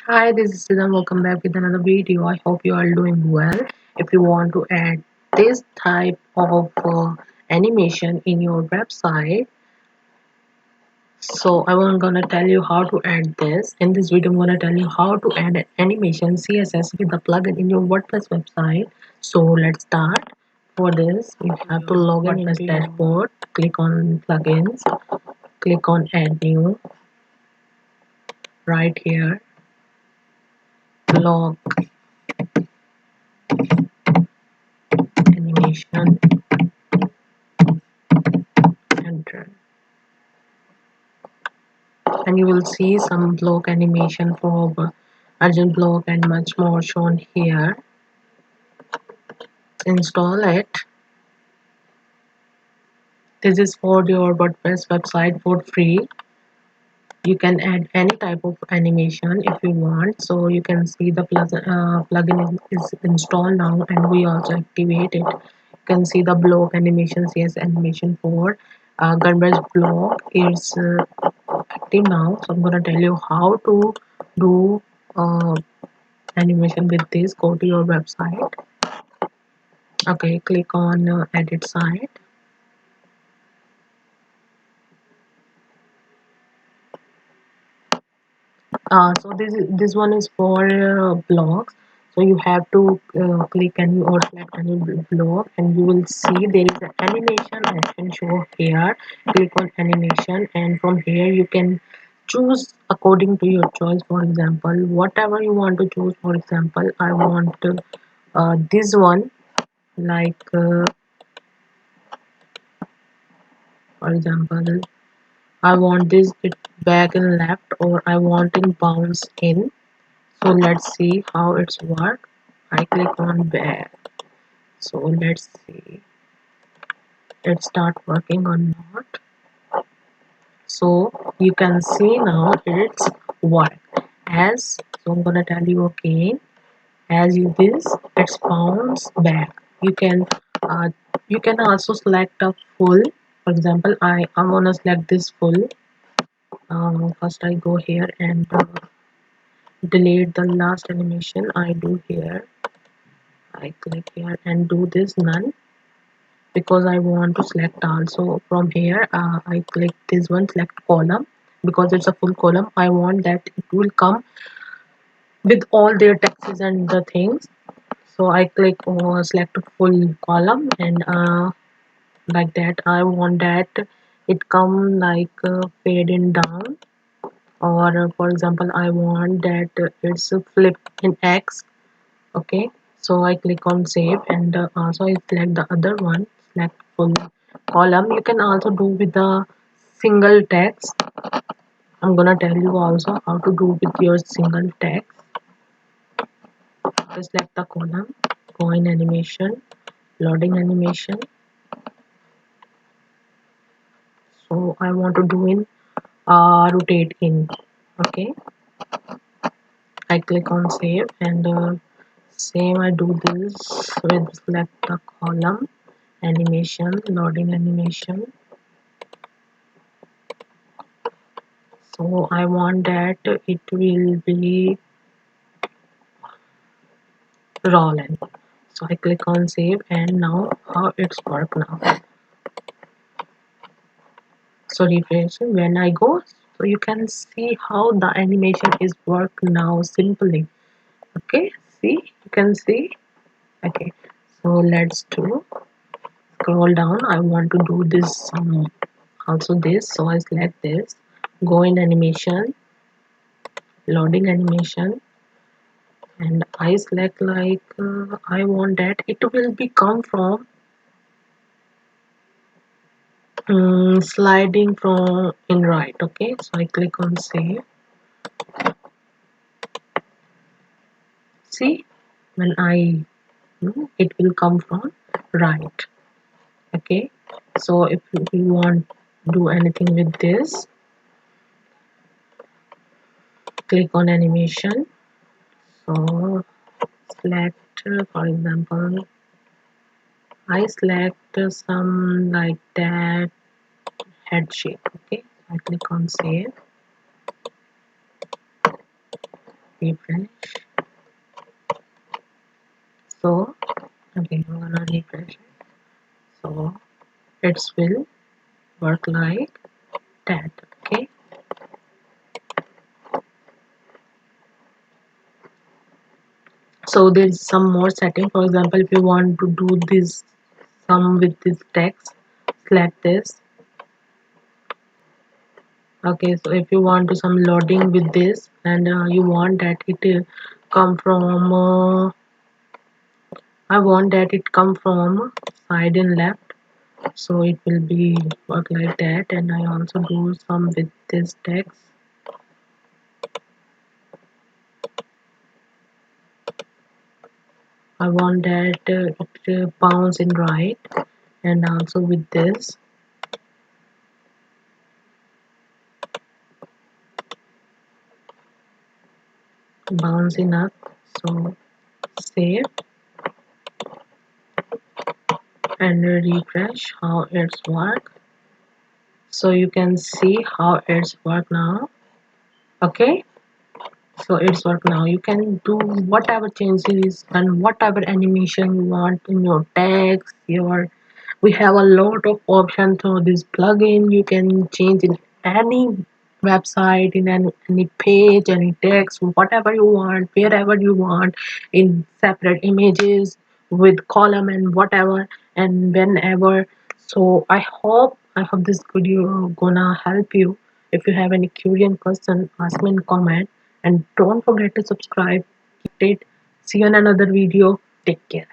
Hi, this is Siddham. Welcome back with another video. I hope you are doing well. If you want to add this type of animation in your website, so I'm gonna tell you how to add this. In this video, I'm gonna tell you how to add an animation CSS with the plugin in your WordPress website. So let's start. For this, you have to log in WordPress dashboard. Click on plugins. Click on add new. Right here, log animation. Enter. And you will see some block animation for urgent block and much more shown here. Install it. This is for your WordPress website for free. You can add any type of animation if you want. So you can see the plugin is installed now, and we also activate it. You can see the block animation, CS animation for garbage block is active now. So I'm gonna tell you how to do animation with this. Go to your website. Okay, click on edit site. So this one is for blogs. So you have to click any or select any blog, and you will see there is an animation option show here. Click on animation, and from here you can choose according to your choice. For example, whatever you want to choose. For example, I want this one, like for example, I want this it back and left, or I want it bounce in. So let's see how it's work. I click on back. So let's see it start working or not. So you can see now it's work. As so I'm gonna tell you again. As you this it's bounce back. Uh, you can also select a full. For example, I'm gonna select this full. First I go here and delete the last animation. I do here. I click here and do this none, because I want to select also. From here I click this one, select column, because it's a full column. I want that it will come with all their texts and the things. So I click select full column, and like that I want that it come like fading down. Or for example, I want that it's flipped in X. Okay, so I click on save, and also I select the other one, select full column. You can also do with the single text. I'm gonna tell you also how to do with your single text. So select the column, go in animation, loading animation. So I want to do in rotate in. Okay, I click on save, and same I do this with select the column, animation, loading animation. So I want that it will be rolling. So I click on save, and now how it's work now. So refresh when I go, so you can see how the animation is work now simply. Okay, see, you can see. Okay, so let's do scroll down. I want to do this also this, so I select this, go in animation, loading animation, and I select like I want that it will be come from sliding from in right. Okay, so I click on save. See, when I it will come from right. Okay, so if you want do anything with this, click on animation. So select for example, I select some like that head shape. Okay, I click on save. refresh. So again I'm gonna refresh it. So it will work like that. Okay. So there's some more setting. For example, if you want to do this sum with this text, select this. Okay, so if you want to some loading with this and you want that it come from I want that it come from side and left, so it will be work like that. And I also do some with this text. I want that it bounce in right, and also with this bouncing up. So save and refresh how it's work. So you can see how it's work now. Okay, so it's work now. You can do whatever changes and whatever animation you want in your text. Your We have a lot of options through this plugin. You can change in any website, in any page, any text, whatever you want, wherever you want, in separate images with column and whatever and whenever. So I hope this video gonna help you. If you have any curious question, ask me in comment, and don't forget to subscribe. Keep it. See you in another video. Take care.